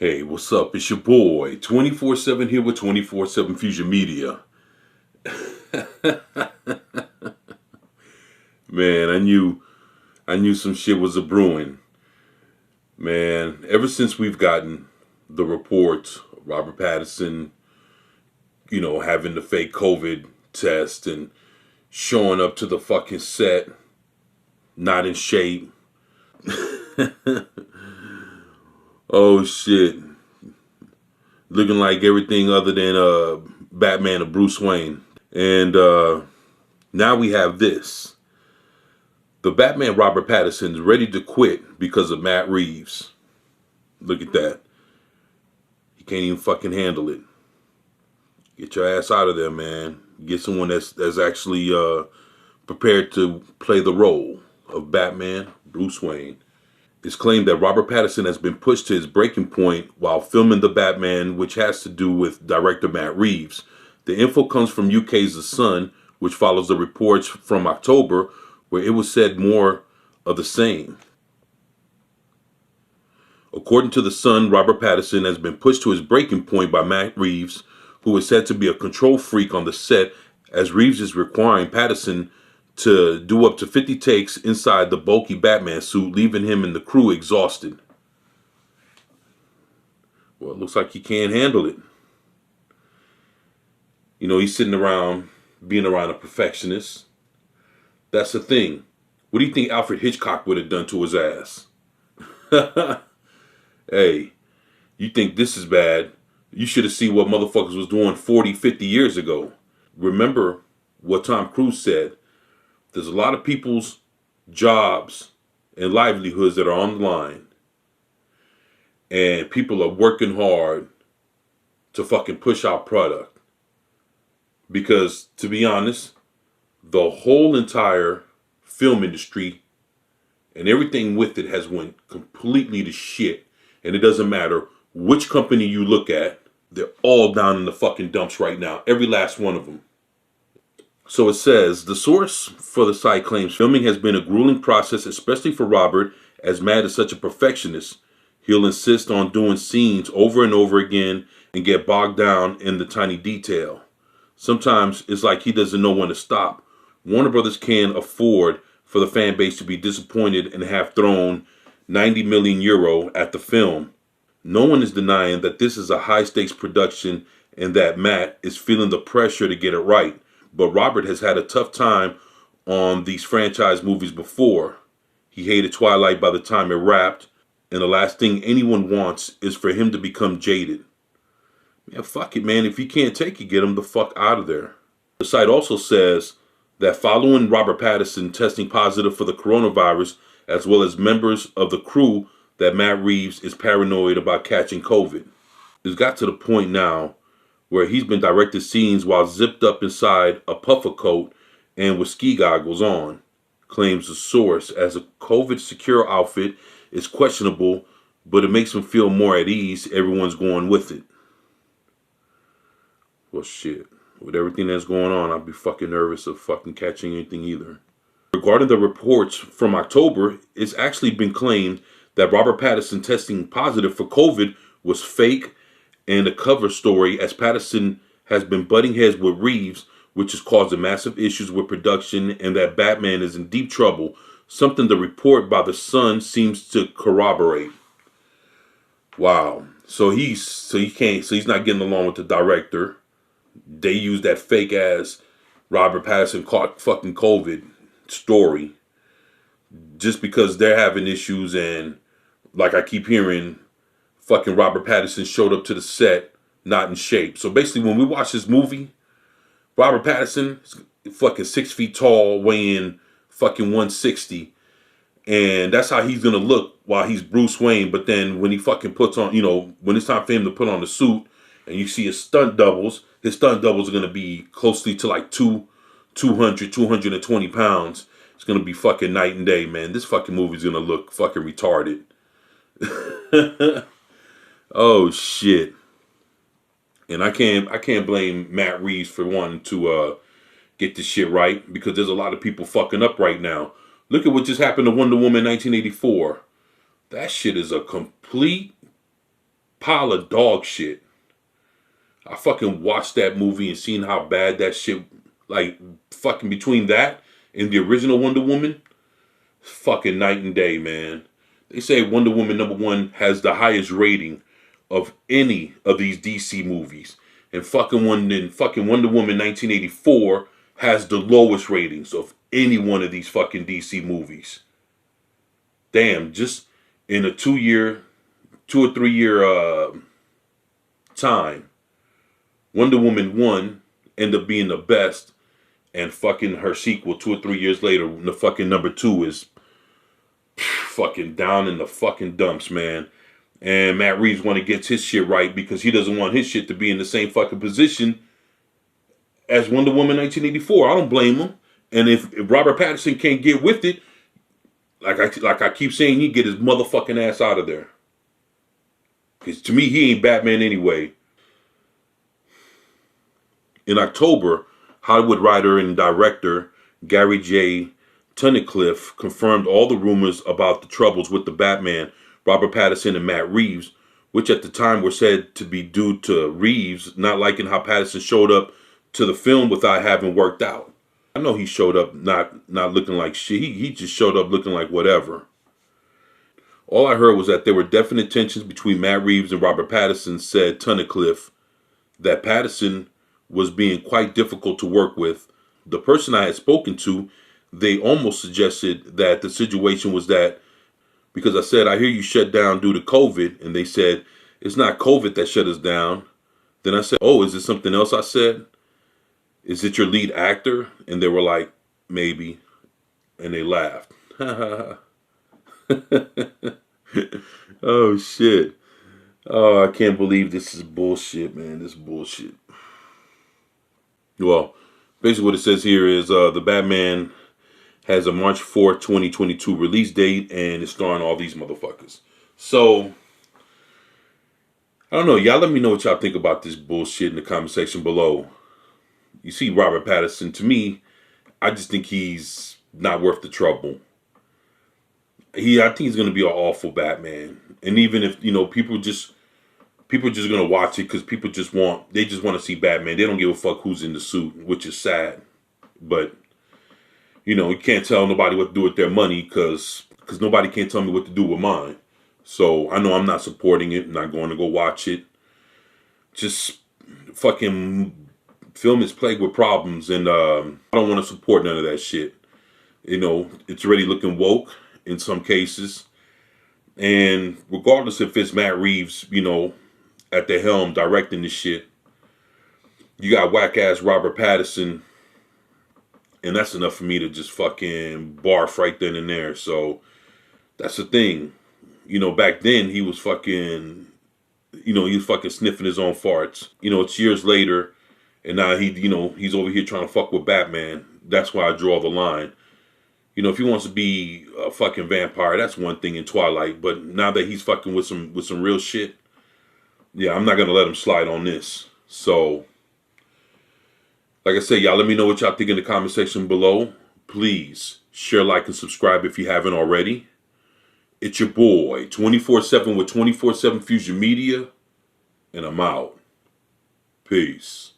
Hey, what's up? It's your boy, 24/7 here with 24/7 Fusion Media. Man, I knew some shit was a brewing. Man, ever since we've gotten the reports, Robert Pattinson, having the fake COVID test and showing up to the fucking set, not in shape. Oh shit. Looking like everything other than Batman or Bruce Wayne. And now we have this. The Batman Robert Pattinson is ready to quit because of Matt Reeves. Look at that. He can't even fucking handle it. Get your ass out of there, man. Get someone that's actually prepared to play the role of Batman, Bruce Wayne. It's claimed that Robert Pattinson has been pushed to his breaking point while filming The Batman, which has to do with director Matt Reeves. The info comes from UK's The Sun, which follows the reports from October, where it was said more of the same. According to The Sun, Robert Pattinson has been pushed to his breaking point by Matt Reeves, who is said to be a control freak on the set, as Reeves is requiring Pattinson to do up to 50 takes inside the bulky Batman suit, leaving him and the crew exhausted. Well, it looks like he can't handle it. He's sitting around being around a perfectionist. That's the thing. What do you think Alfred Hitchcock would have done to his ass? Hey, you think this is bad? You should have seen what motherfuckers was doing 40, 50 years ago. Remember what Tom Cruise said. There's a lot of people's jobs and livelihoods that are on the line. And people are working hard to fucking push out product. Because, to be honest, the whole entire film industry and everything with it has went completely to shit. And it doesn't matter which company you look at, they're all down in the fucking dumps right now. Every last one of them. So it says, the source for the site claims filming has been a grueling process, especially for Robert, as Matt is such a perfectionist. He'll insist on doing scenes over and over again and get bogged down in the tiny detail. Sometimes it's like he doesn't know when to stop. Warner Brothers can't afford for the fan base to be disappointed and have thrown 90 million euro at the film. No one is denying that this is a high stakes production and that Matt is feeling the pressure to get it right. But Robert has had a tough time on these franchise movies before. He hated Twilight by the time it wrapped, and the last thing anyone wants is for him to become jaded. Man, fuck it, man. If he can't take it, get him the fuck out of there. The site also says that following Robert Pattinson testing positive for the coronavirus, as well as members of the crew, that Matt Reeves is paranoid about catching COVID. It's got to the point now where he's been directed scenes while zipped up inside a puffer coat and with ski goggles on, claims the source, as a COVID secure outfit is questionable, but it makes him feel more at ease. Everyone's going with it. Well, shit. With everything that's going on, I'd be fucking nervous of fucking catching anything either. Regarding the reports from October, it's actually been claimed that Robert Pattinson testing positive for COVID was fake and a cover story, as Pattinson has been butting heads with Reeves, which has caused massive issues with production, and that Batman is in deep trouble, something the report by The Sun seems to corroborate. Wow. So he's not getting along with the director. They use that fake ass Robert Pattinson caught fucking COVID story just because they're having issues, and like I keep hearing, fucking Robert Pattinson showed up to the set not in shape. So basically, when we watch this movie, Robert Pattinson is fucking 6 feet tall, weighing fucking 160, and that's how he's gonna look while he's Bruce Wayne. But then when he fucking puts on, when it's time for him to put on the suit, and you see his stunt doubles are gonna be closely to like 220 pounds. It's gonna be fucking night and day, man. This fucking movie's gonna look fucking retarded. Oh shit. And I can't blame Matt Reeves for wanting to get this shit right, because there's a lot of people fucking up right now. Look at what just happened to Wonder Woman 1984. That shit is a complete pile of dog shit. I fucking watched that movie and seen how bad that shit, like, fucking between that and the original Wonder Woman, fucking night and day, man. They say Wonder Woman #1 has the highest rating of any of these DC movies. And fucking Wonder Woman 1984 has the lowest ratings of any one of these fucking DC movies. Damn, just in a 2 or 3 year time, Wonder Woman 1 ended up being the best, and fucking her sequel 2 or 3 years later, the fucking #2 is fucking down in the fucking dumps, man. And Matt Reeves want to get his shit right because he doesn't want his shit to be in the same fucking position as Wonder Woman 1984. I don't blame him. And if Robert Pattinson can't get with it, like I keep saying, he get his motherfucking ass out of there. Because to me, he ain't Batman anyway. In October, Hollywood writer and director Gary J. Tunnicliffe confirmed all the rumors about the troubles with the Batman, Robert Pattinson and Matt Reeves, which at the time were said to be due to Reeves not liking how Pattinson showed up to the film without having worked out. I know he showed up not looking like shit. He just showed up looking like whatever. All I heard was that there were definite tensions between Matt Reeves and Robert Pattinson, said Tunnicliffe, that Pattinson was being quite difficult to work with. The person I had spoken to, they almost suggested that the situation was that because I said, I hear you shut down due to COVID, and they said, it's not COVID that shut us down. Then I said, oh, is it something else? I said, is it your lead actor? And they were like, maybe. And they laughed. Oh, shit. Oh, I can't believe this is bullshit, man. This is bullshit. Well, basically what it says here is the Batman has a March 4th, 2022 release date, and it's starring all these motherfuckers. So, I don't know. Y'all let me know what y'all think about this bullshit in the comment section below. You see Robert Pattinson, to me, I just think he's not worth the trouble. I think he's going to be an awful Batman. And even if, people are just going to watch it because they just want to see Batman. They don't give a fuck who's in the suit, which is sad. But, you can't tell nobody what to do with their money because nobody can tell me what to do with mine. So I know I'm not supporting it. I'm not going to go watch it. Just fucking film is plagued with problems, and I don't want to support none of that shit. It's already looking woke in some cases. And regardless if it's Matt Reeves, at the helm directing this shit, you got whack-ass Robert Pattinson, and that's enough for me to just fucking barf right then and there. So that's the thing. Back then he was fucking, he was fucking sniffing his own farts. It's years later, and now he's over here trying to fuck with Batman. That's why I draw the line. If he wants to be a fucking vampire, that's one thing in Twilight. But now that he's fucking with some real shit, yeah, I'm not gonna let him slide on this. So, like I said, y'all let me know what y'all think in the comment section below. Please share, like, and subscribe if you haven't already. It's your boy, 24/7 with 24/7 Fusion Media, and I'm out. Peace.